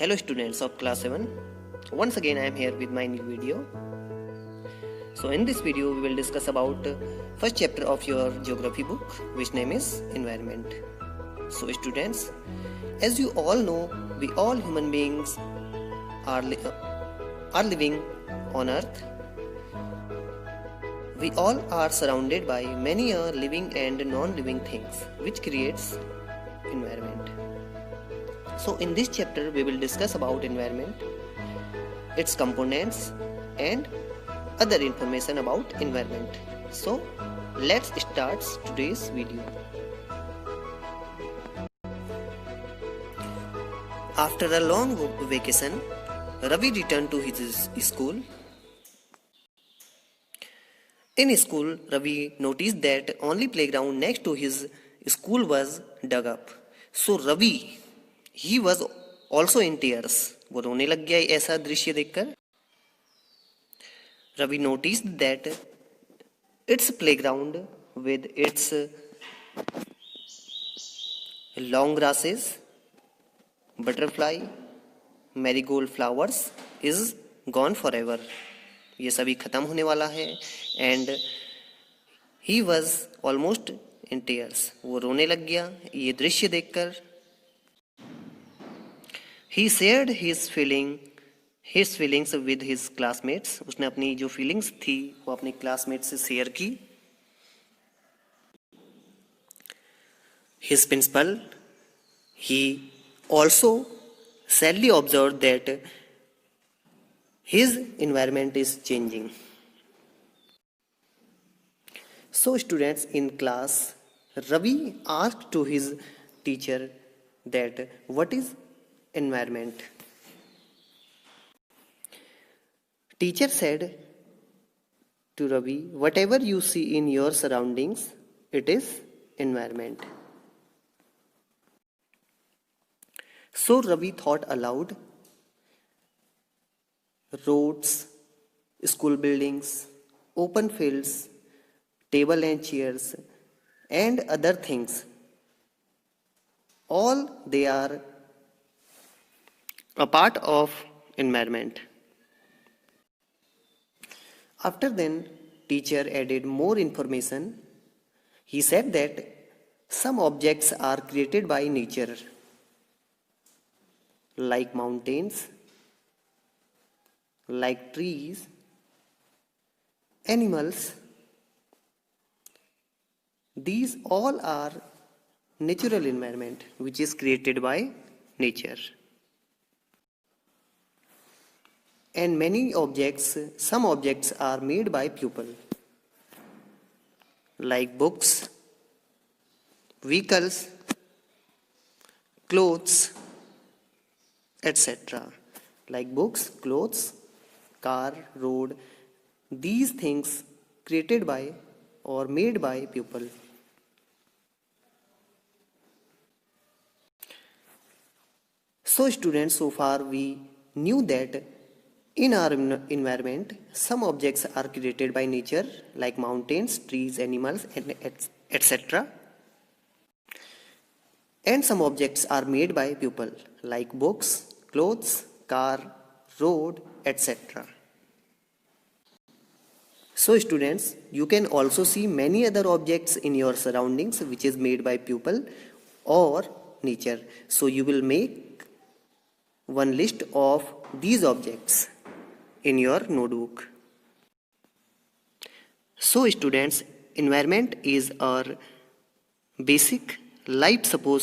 Hello students of class 7. Once again I am here with my new video. So in this video we will discuss about first chapter of your geography book, which name is environment. So students, as you all know, we all human beings are living on earth. We all are surrounded by many living and non-living things, which creates environment. So in this chapter we will discuss about environment, its components and other information about environment. So let's start today's video. After a long vacation, Ravi returned to his school. In school, Ravi noticed that only playground next to his school was dug up. So Ravi, he was also in tears. वो रोने लग गया ऐसा दृश्य देखकर. Ravi noticed that its playground with its long grasses, butterfly, marigold flowers is gone forever. ये सभी खत्म होने वाला है. And he was almost in tears. वो रोने लग गया ये दृश्य देखकर. He shared his feelings with his classmates. उसने अपनी जो feelings थी वो अपने classmates से share की. His principal, he also sadly observed that his environment is changing. So students, in class, Ravi asked to his teacher that what is environment. Teacher said to Ravi, whatever you see in your surroundings, it is environment. So Ravi thought aloud. Roads, school buildings, open fields, table and chairs, and other things. All they are a part of environment. After then, teacher added more information. He said that some objects are created by nature, like mountains, like trees, animals. These all are natural environment which is created by nature. And some objects are made by people, like books, vehicles, clothes, etc. Like books, clothes, car, road, these things created by or made by people. So students, so far we knew that in our environment, some objects are created by nature, like mountains, trees, animals, etc. And some objects are made by people, like books, clothes, car, road, etc. So students, you can also see many other objects in your surroundings which is made by people or nature. So you will make one list of these objects in your notebook. So students, environment is our basic life support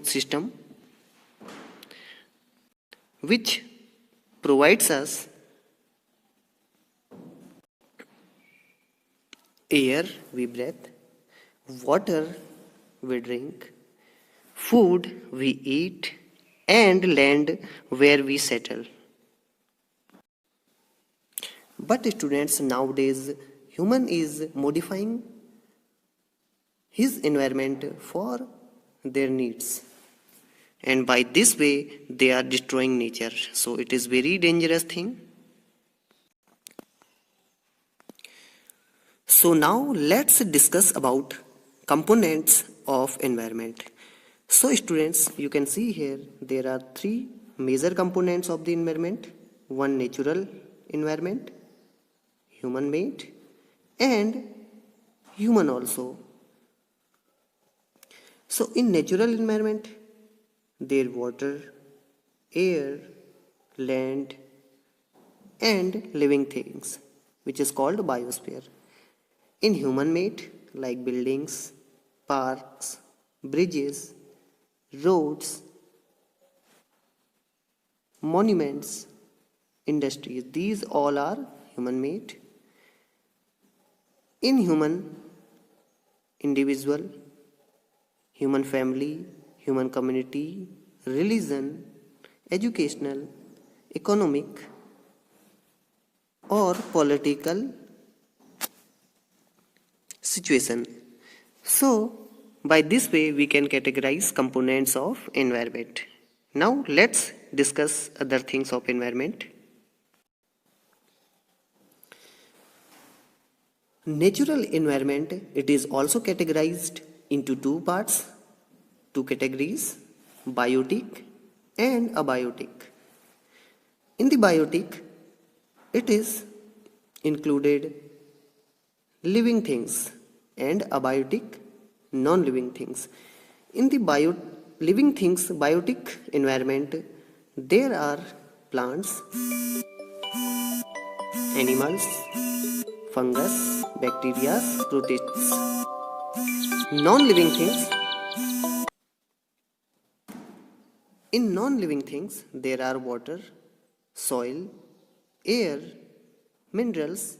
system which provides us air we breathe, water we drink, food we eat, and land where we settle. But students, nowadays human is modifying his environment for their needs, and by this way they are destroying nature. So it is very dangerous thing. So now let's discuss about components of environment. So students, you can see here there are three major components of the environment. One natural environment, human made, and human also. So in natural environment, there water, air, land, and living things, which is called biosphere. In human made, like buildings, parks, bridges, roads, monuments, industries, these all are human made. In human, individual, human family, human community, religion, educational, economic, or political situation. So, by this way, we can categorize components of environment. Now, let's discuss other things of environment. Natural environment, it is also categorized into two parts, two categories, biotic and abiotic. In the biotic, it is included living things and abiotic non-living things. In the living things biotic environment, there are plants, animals, fungus, bacteria, protists. Non-living things. In non-living things, there are water, soil, air, minerals,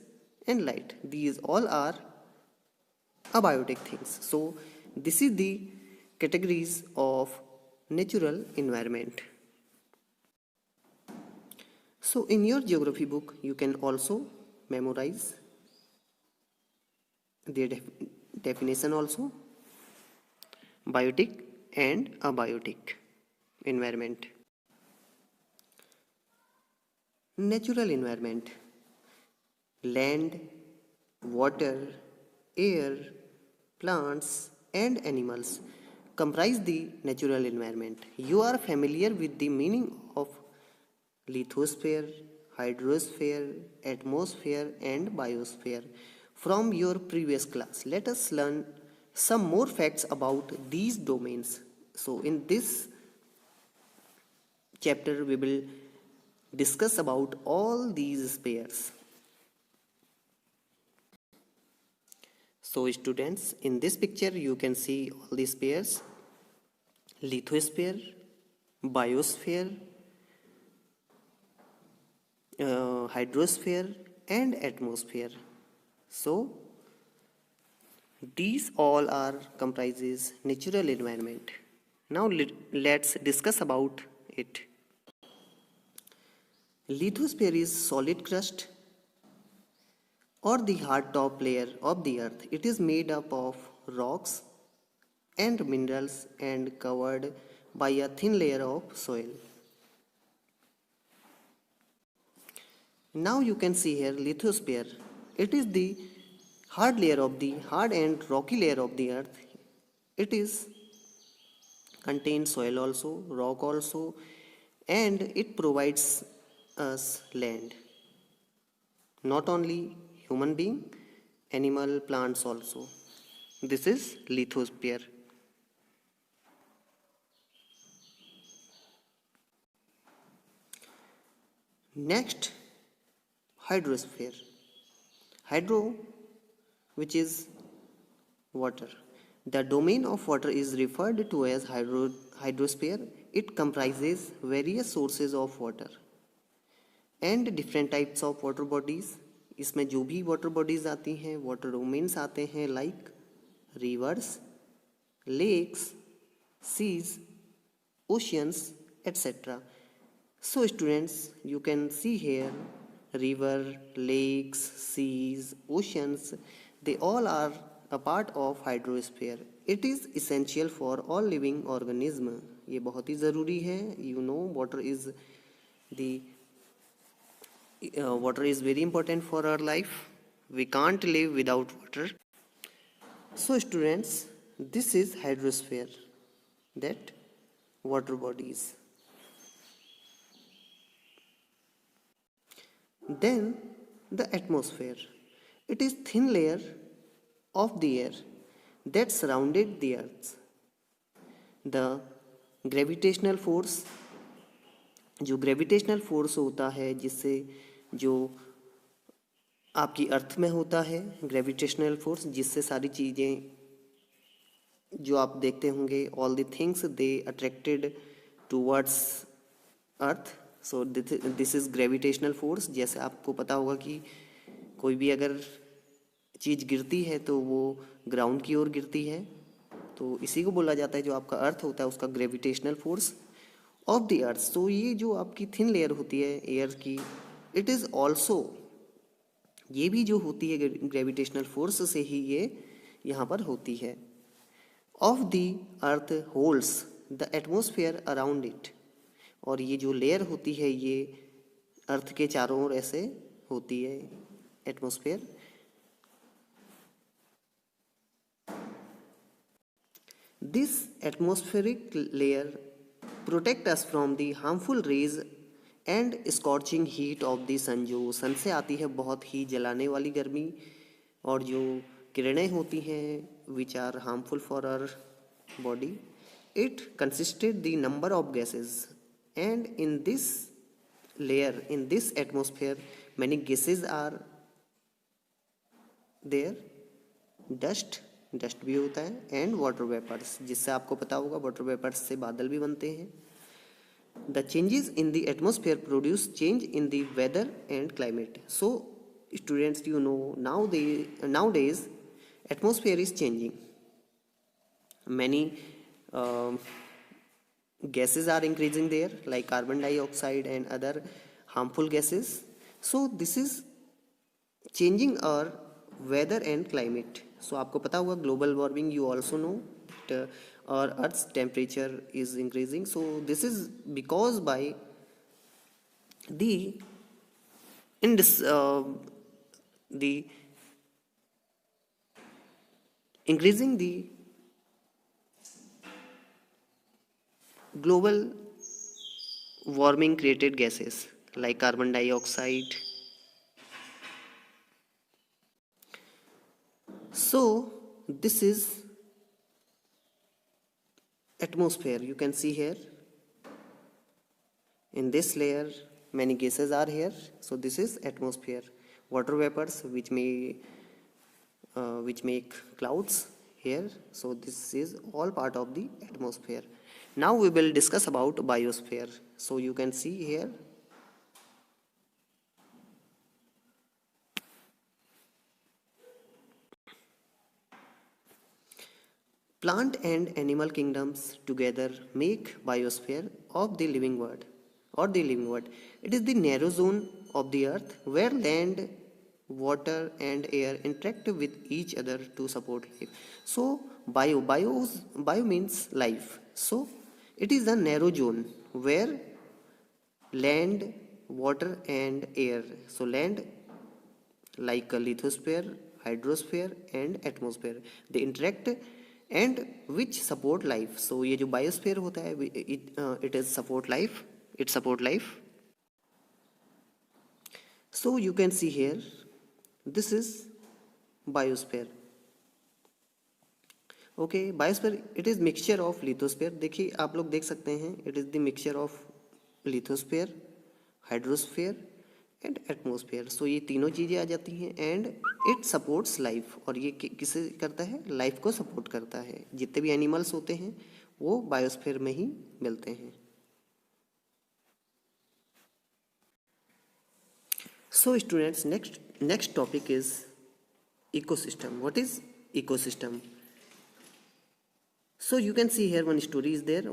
and light. These all are abiotic things. So, this is the categories of natural environment. So, in your geography book, you can also memorize their definition also, biotic and abiotic environment. Natural environment, land, water, air, plants and animals comprise the natural environment. You are familiar with the meaning of lithosphere, hydrosphere, atmosphere and biosphere from your previous class. Let us learn some more facts about these domains. So in this chapter we will discuss about all these spheres. So students, in this picture you can see all these spheres: lithosphere, biosphere, hydrosphere and atmosphere. So these all are comprises natural environment. Now let's discuss about it. Lithosphere is solid crust or the hard top layer of the earth. It is made up of rocks and minerals and covered by a thin layer of soil. Now you can see here lithosphere. It is the hard and rocky layer of the earth. It is contains soil also, rock also, and it provides us land. Not only human being, animal, plants also. This is lithosphere. Next, hydrosphere. Hydro, which is water. The domain of water is referred to as hydrosphere. It comprises various sources of water and different types of water bodies. इसमें जो भी water bodies आती हैं, water domains आते हैं like rivers, lakes, seas, oceans, etc. So students, you can see here river, lakes, seas, oceans, they all are a part of hydrosphere. It is essential for all living organism. ये बहुत ही ज़रूरी है. You know, water is very important for our life. We can't live without water. So students, this is hydrosphere. that water bodies. Then the atmosphere. It is thin layer of the air that surrounded the earth. The gravitational force, जो gravitational force होता है जिससे जो आपकी अर्थ में होता है, gravitational force जिससे सारी चीज़ें जो आप देखते होंगे, all the things they attracted towards earth. So this is gravitational force. जैसे आपको पता होगा कि कोई भी अगर चीज़ गिरती है तो वो ग्राउंड की ओर गिरती है, तो इसी को बोला जाता है जो आपका अर्थ होता है उसका gravitational force of the earth. तो ये जो आपकी थिन लेयर होती है एयर की, इट इज़ ऑल्सो, ये भी जो होती है ग्रेविटेशनल फोर्स से ही ये यहाँ पर होती है. Of the earth holds the atmosphere around it. और ये जो लेयर होती है ये अर्थ के चारों ओर ऐसे होती है atmosphere. This atmospheric layer protect us from the harmful rays and scorching heat of the sun. जो सन से आती है बहुत ही जलाने वाली गर्मी और जो किरणें होती हैं which are harmful for our body. It consisted the number of gases and in this layer, in this atmosphere many gases are there. Dust भी होता है एंड वाटर वेपर्स, जिससे आपको पता होगा वाटर वेपर्स से बादल भी बनते हैं. The changes in the atmosphere produce change in the weather and climate. So students, you know nowadays atmosphere is changing. Many gases are increasing there like carbon dioxide and other harmful gases. So this is changing our weather and climate. So आपको पता होगा global warming, you also know that our earth's temperature is increasing. So this is because by the increasing the global warming created gases like carbon dioxide. So this is atmosphere. You can see here in this layer many gases are here. So this is atmosphere. Water vapors which make clouds here. So this is all part of the atmosphere. Now we will discuss about biosphere. So you can see here plant and animal kingdoms together make biosphere of the living world or the living world. It is the narrow zone of the earth where land, water and air interact with each other to support life. So bio means life. So it is a narrow zone where land, water and air, so land like a lithosphere, hydrosphere and atmosphere, they interact and which support life. So ये जो biosphere होता है it is support life, it support life. So you can see here this is biosphere. Okay, biosphere it is mixture of lithosphere. देखिए आप लोग देख सकते हैं it is the mixture of lithosphere, hydrosphere and atmosphere. So ये तीनों चीज़ें आ जाती हैं एंड इट सपोर्ट्स लाइफ. और ये किसे करता है? लाइफ को सपोर्ट करता है. जितने भी एनिमल्स होते हैं वो बायोस्फीयर में ही मिलते हैं. So students, next topic is ecosystem. What is ecosystem? So you can see here one story is there.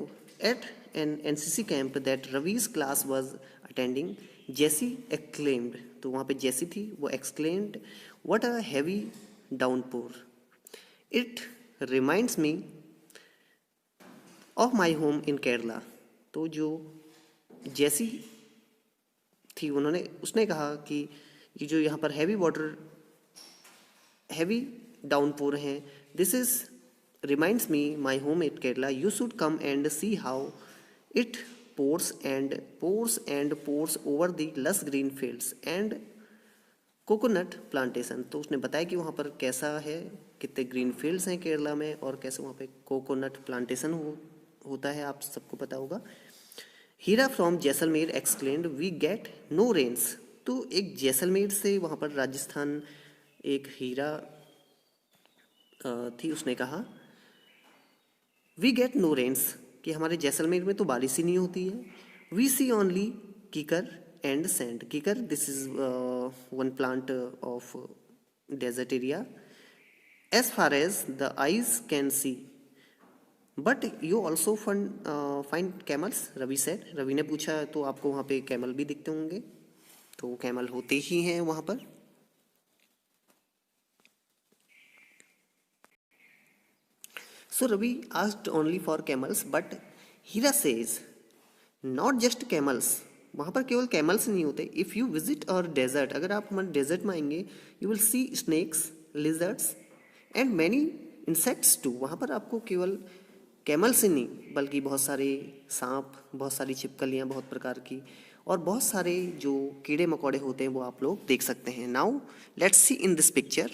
At an NCC camp that Ravi's class was attending, Jessie exclaimed. तो वहाँ पे Jessie थी, वो exclaimed, "What a heavy downpour! It reminds me of my home in Kerala." तो जो Jessie थी उसने कहा कि ये जो यहाँ पर heavy downpour है, this is reminds me my home at Kerala. You should come and see how it pours and pours and pours over the lush green fields and coconut plantation. तो उसने बताया कि वहाँ पर कैसा है, कितने ग्रीन फील्ड्स हैं केरला में और कैसे वहाँ पे कोकोनट प्लांटेशन होता है, आप सबको पता होगा। Heera from Jaisalmer exclaimed we get no rains. तो एक जैसलमेर से वहाँ पर राजस्थान एक हीरा थी, उसने कहा वी गेट नो रेन्स कि हमारे जैसलमेर में तो बारिश ही नहीं होती है। We see only kikar and sand. Kikar this is one plant of desert area as far as the eyes can see, but you also find camels, Ravi said. Ravi ने पूछा तो आपको वहाँ पे कैमल भी दिखते होंगे, तो कैमल होते ही हैं वहाँ पर। So Ravi asked only for camels, but Hira says not just camels. वहाँ पर केवल कैमल्स नहीं होते। If you visit our desert, अगर आप हमारे डेजर्ट में आएंगे, you will see snakes, lizards and many insects too. वहाँ पर आपको केवल कैमल्स ही नहीं बल्कि बहुत सारे सांप, बहुत सारी छिपकलियाँ, बहुत प्रकार की और बहुत सारे जो कीड़े मकोड़े होते हैं वो आप लोग देख सकते हैं। Now let's see in this picture.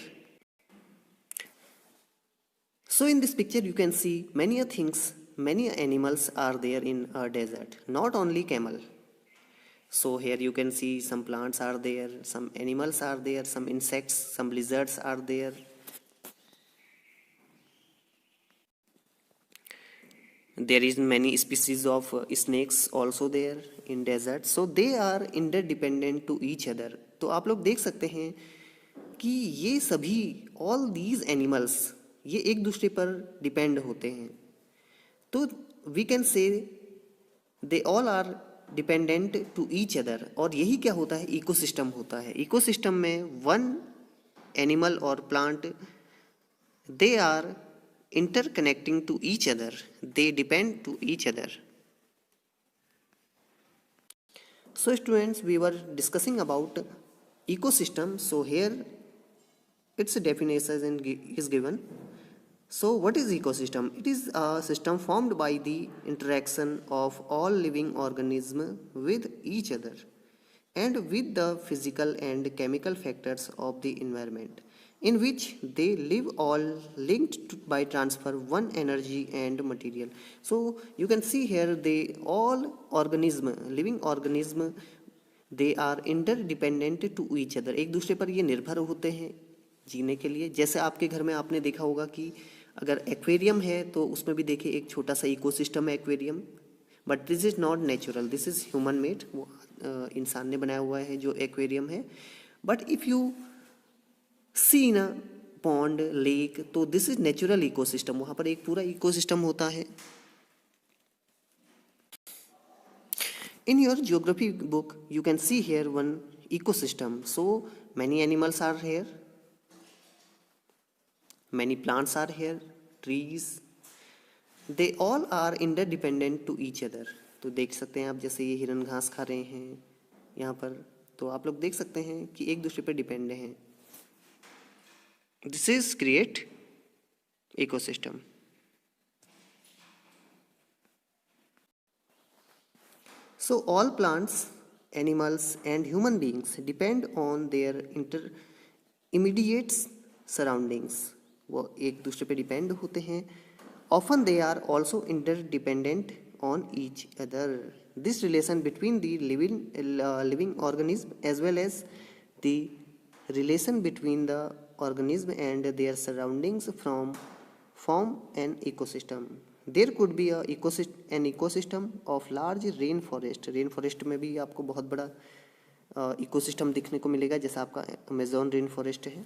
So in this picture you can see many things, many animals are there in a desert, not only camel. So here you can see some plants are there, some animals are there, some insects, some lizards are there. There is many species of snakes also there in desert. So they are interdependent to each other. तो आप लोग देख सकते हैं कि ये सभी all these animals ये एक दूसरे पर डिपेंड होते हैं। तो we can say they all are dependent to each other. और यही क्या होता है, इकोसिस्टम होता है। इकोसिस्टम में one animal or plant they are interconnecting to each other, they depend to each other. So students, we were discussing about ecosystem. So here its definition is given. So what is ecosystem? It is a system formed by the interaction of all living organisms with each other and with the physical and chemical factors of the environment, in which they live, all linked by transfer one energy and material. So you can see here they all living organism, they are interdependent to each other. एक दूसरे पर ये निर्भर होते हैं जीने के लिए। जैसे आपके घर में आपने देखा होगा कि अगर एक्वेरियम है तो उसमें भी देखिए एक छोटा सा इकोसिस्टम है aquarium, but this is not natural, this is human made, वो इंसान ने बनाया हुआ है जो एक्वेरियम है। But if you see in pond, lake, तो दिस इज नेचुरल इकोसिस्टम, वहां पर एक पूरा इकोसिस्टम होता है। In your geography book you can see here one ecosystem. So many animals are here, many plants are here, trees, they all are interdependent to each other. तो देख सकते हैं आप, जैसे ये हिरन घास खा रहे हैं यहाँ पर, तो आप लोग देख सकते हैं कि एक दूसरे पर डिपेंड हैं। This is create ecosystem. So all plants, animals and human beings depend on their immediate surroundings. वो एक दूसरे पे डिपेंड होते हैं। Often they are also interdependent on each other. This relation between the living organism as well as the relation between the organism and their surroundings form an ecosystem. There could be an ecosystem of large rainforest. Rainforest में भी आपको बहुत बड़ा ecosystem दिखने को मिलेगा, जैसा आपका अमेजोन रेन फॉरेस्ट है।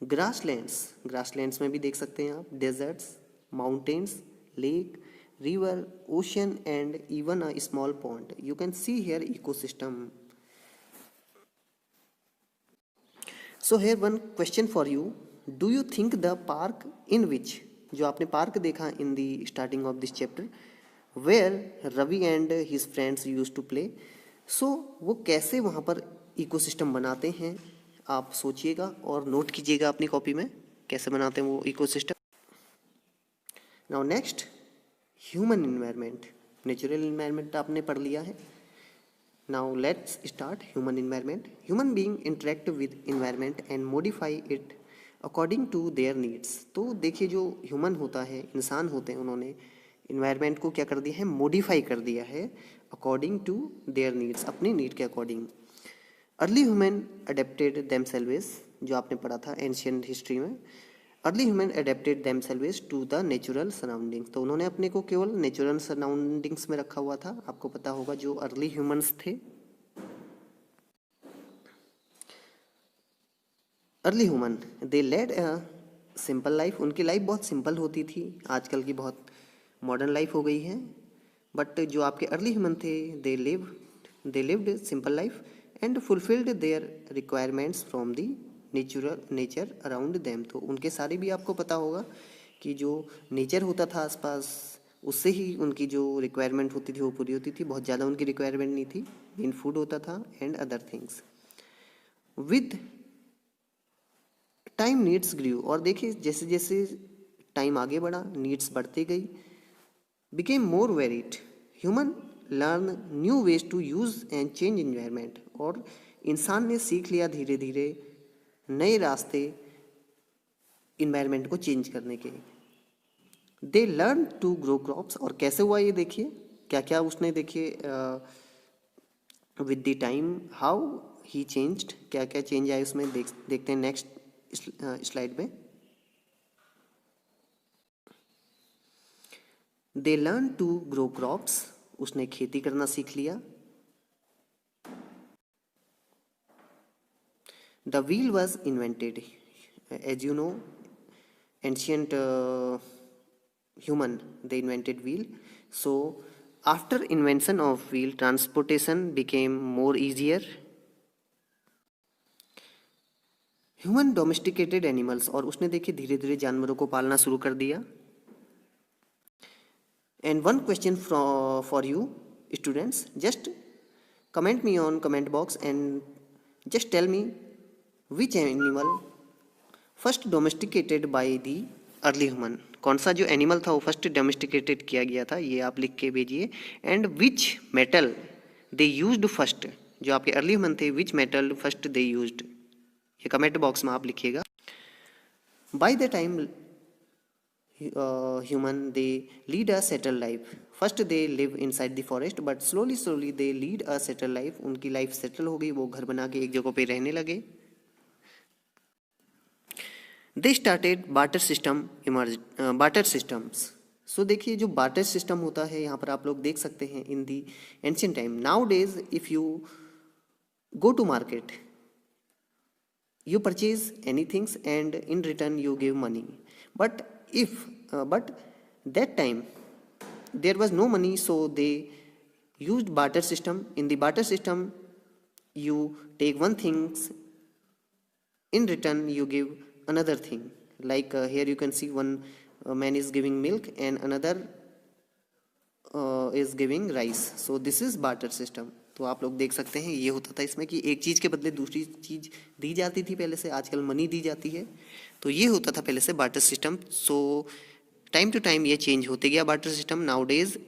ग्रासलैंड्स में भी देख सकते हैं आप deserts, mountains, lake, river, ocean and even a small pond. You can see here ecosystem. So here one question for you. Do you think the park in which, जो आपने park देखा in the starting of this chapter, where Ravi and his friends used to play, so वो कैसे वहाँ पर ecosystem बनाते हैं, आप सोचिएगा और नोट कीजिएगा अपनी कॉपी में कैसे बनाते हैं वो ecosystem. Now next, human environment. Natural environment आपने पढ़ लिया है। Now let's start human environment. Human being interact with environment and modify it according to their needs. तो देखिए, जो ह्यूमन होता है, इंसान होते हैं, उन्होंने इन्वायरमेंट को क्या कर दिया है, मॉडिफाई कर दिया है अकॉर्डिंग टू देयर नीड्स, अपनी नीड के according. Early human adapted themselves, जो आपने पढ़ा था एंशियंट हिस्ट्री में। Early human adapted themselves to the natural surroundings. तो उन्होंने अपने को केवल नेचुरल सराउंडिंग्स में रखा हुआ था। आपको पता होगा जो अर्ली ह्यूमंस थे, early human, they led a simple life. उनकी लाइफ बहुत सिंपल होती थी, आजकल की बहुत मॉडर्न लाइफ हो गई है। बट जो आपके अर्ली ह्यूमन थे, they lived simple life and fulfilled their requirements from the nature around them. तो उनके सारे भी आपको पता होगा कि जो नेचर होता था आसपास, उससे ही उनकी जो रिक्वायरमेंट होती थी वो पूरी होती थी। बहुत ज़्यादा उनकी रिक्वायरमेंट नहीं थी, मेन फूड होता था and other things. With time needs grew, और देखिए जैसे जैसे टाइम आगे बढ़ा, नीड्स बढ़ती गई, became more varied. Human learn new ways to use and change environment. और इंसान ने सीख लिया धीरे धीरे नए रास्ते इन्वायरमेंट को चेंज करने के। They learn to grow crops, और कैसे हुआ ये देखिए, क्या क्या उसने देखिए with the time how he changed, क्या क्या चेंज आए उसमें, देखते हैं नेक्स्ट स्लाइड में। They learn to grow crops, उसने खेती करना सीख लिया। The wheel was invented, as you know ancient human, they invented wheel. So after invention of wheel, transportation became more easier. Human domesticated animals, और उसने देखिए धीरे धीरे जानवरों को पालना शुरू कर दिया। And one question for you students, just comment me on comment box and just tell me which animal first domesticated by the early human. कौन सा जो एनिमल था वो फर्स्ट डोमेस्टिकेटेड किया गया था, ये आप लिख के भेजिए। And which metal they used first, जो आपके अर्ली ह्यूमन थे, which metal first they used, ये कमेंट बॉक्स में आप लिखिएगा। By the time human they lead a settle life. First they live inside the forest, but slowly slowly they lead a settle life. उनकी life settle हो गई, वो घर बना के एक जगह पे रहने लगे। They started barter system barter systems. So देखिए जो बार्टर सिस्टम होता है, यहाँ पर आप लोग देख सकते हैं in the ancient time. Now days if you go to market, you purchase anything and in return you give money, but that time there was no money, so they used barter system. In the barter system you take one things, in return you give another thing, like here you can see one man is giving milk and another is giving rice, so this is barter system. तो आप लोग देख सकते हैं ये होता था इसमें कि एक चीज़ के बदले दूसरी चीज़ दी जाती थी पहले से, आजकल मनी दी जाती है। तो ये होता था पहले से barter system. So time to time ये चेंज होते गया बार्टर सिस्टम। नाउ डेज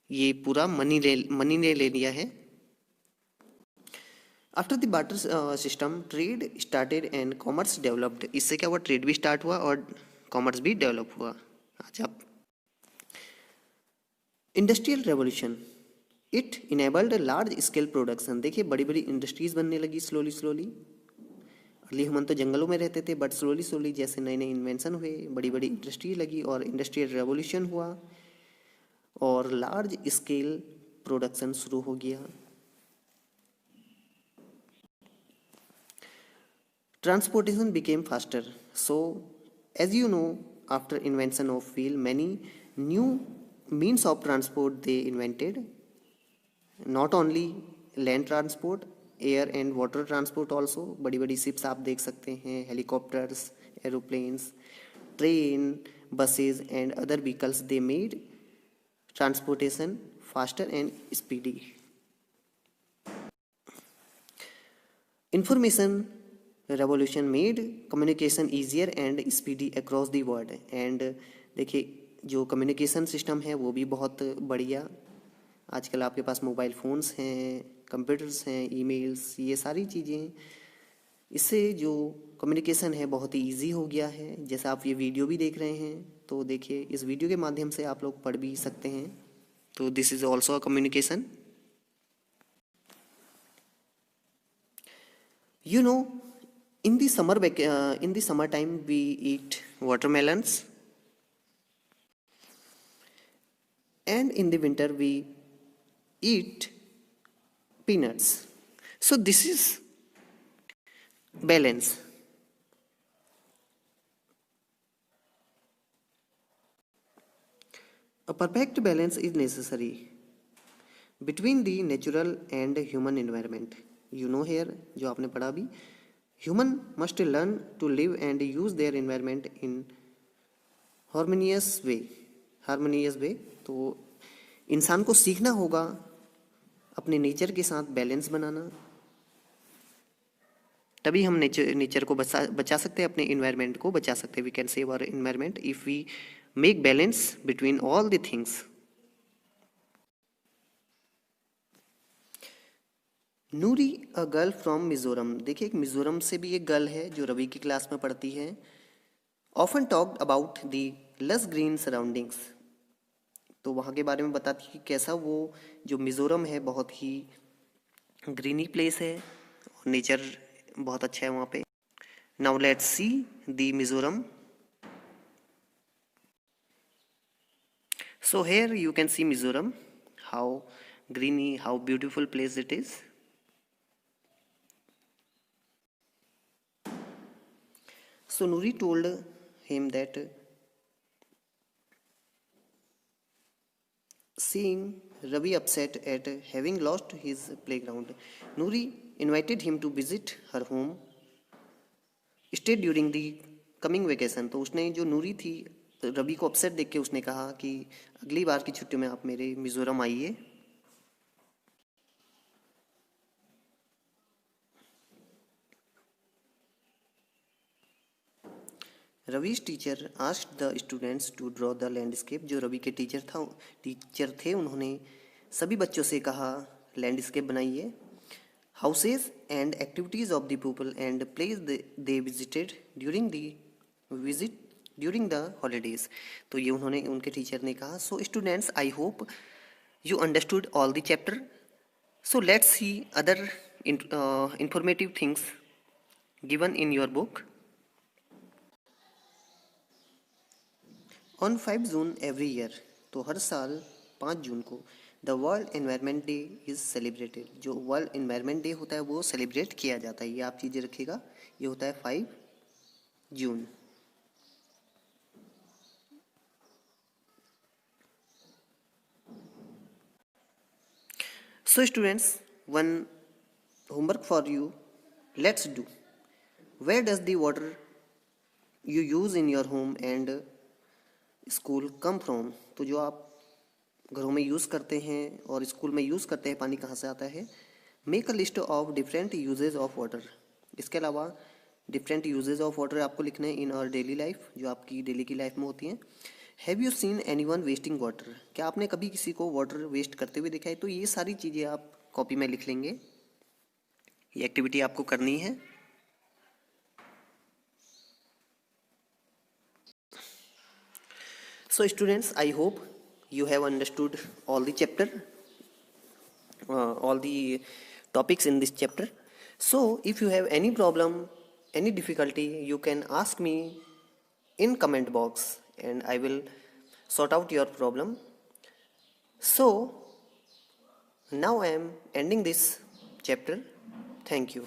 ये पूरा मनी ने ले लिया है। After the barter system trade started and commerce developed. इससे क्या हुआ, ट्रेड भी स्टार्ट हुआ और कॉमर्स भी डेवलप हुआ। अच्छा, industrial revolution, it enabled large scale production. देखिए बड़ी बड़ी इंडस्ट्रीज बनने लगी स्लोली स्लोली। अर्ली ह्यूमन तो जंगलों में रहते थे, बट स्लोली स्लोली जैसे नए नए इन्वेंशन हुए, बड़ी बड़ी इंडस्ट्री लगी और इंडस्ट्रियल रेवोल्यूशन हुआ और लार्ज स्केल प्रोडक्शन शुरू हो गया। Transportation became faster. So as you know after invention of wheel many new means of transport they invented. Not only land transport, air and water transport also. बड़ी बड़ी ships आप देख सकते हैं, helicopters, aeroplanes, train, buses and other vehicles. They made transportation faster and speedy. Information revolution made communication easier and speedy across the world, and देखिए जो communication system है वो भी बहुत बढ़िया, आजकल आपके पास मोबाइल फ़ोन्स हैं, कंप्यूटर्स हैं, ईमेल्स, ये सारी चीज़ें, इससे जो कम्युनिकेशन है बहुत ही ईजी हो गया है। जैसे आप ये वीडियो भी देख रहे हैं, तो देखिए इस वीडियो के माध्यम से आप लोग पढ़ भी सकते हैं, तो this is also a communication. You know, in the summer time we eat watermelons, and in the winter we eat peanuts. So this is balance. A perfect balance is necessary between the natural and human environment. You know here जो आपने पढ़ा भी, human must learn to live and use their environment in harmonious way। तो इंसान को सीखना होगा अपने नेचर के साथ बैलेंस बनाना, तभी हम नेचर को बचा सकते हैं, अपने इन्वायरमेंट को बचा सकते हैं। We can save our environment if we make balance between all the things. Noori a girl from Mizoram, देखिए एक मिजोरम से भी एक गर्ल है जो रवि की क्लास में पढ़ती है। ऑफन टॉक्ड अबाउट द लस ग्रीन सराउंडिंग्स, तो वहाँ के बारे में बताती है कि कैसा वो जो मिजोरम है बहुत ही ग्रीनी प्लेस है और नेचर बहुत अच्छा है वहाँ पे। Now let's see the Mizoram. So here you can see Mizoram, how greeny, how beautiful place it is. So Nuri told him that seeing Ravi upset at having lost his playground, Nuri invited him to visit her home, stay during the coming vacation। तो उसने जो नूरी थी रवि को upset देख के उसने कहा कि अगली बार की छुट्टी में आप मेरे मिजोरम आइए। Ravi's teacher asked the students to draw the landscape, जो रवि के टीचर थे उन्होंने सभी बच्चों से कहा लैंडस्केप बनाइए। Houses and activities of the people and place they visited during the holidays, तो ये उन्होंने उनके टीचर ने कहा। So students, I hope you understood all the chapter, so let's see other informative things given in your book. On 5 June every year, तो हर साल 5 जून को the world environment day is celebrated, जो वर्ल्ड एनवायरनमेंट डे होता है वो celebrate किया जाता है। ये आप चीज़ें रखिएगा, ये होता है 5 जून। So students, one homework for you, let's do. Where does the water you use in your home and school come from? तो जो आप घरों में यूज़ करते हैं और स्कूल में यूज़ करते हैं, पानी कहाँ से आता है। Make a list of different usages of water, इसके अलावा डिफरेंट यूजेज ऑफ वाटर आपको लिखना है इन आवर डेली लाइफ, जो आपकी डेली की लाइफ में होती हैं। Have you seen anyone wasting water, क्या आपने कभी किसी को वाटर वेस्ट करते हुए देखा है। तो ये सारी चीज़ें आप कॉपी में लिख लेंगे, ये एक्टिविटी आपको करनी है। So students, I hope you have understood all the chapter, all the topics in this chapter. So if you have any problem, any difficulty, you can ask me in comment box and I will sort out your problem. So now I am ending this chapter. Thank you.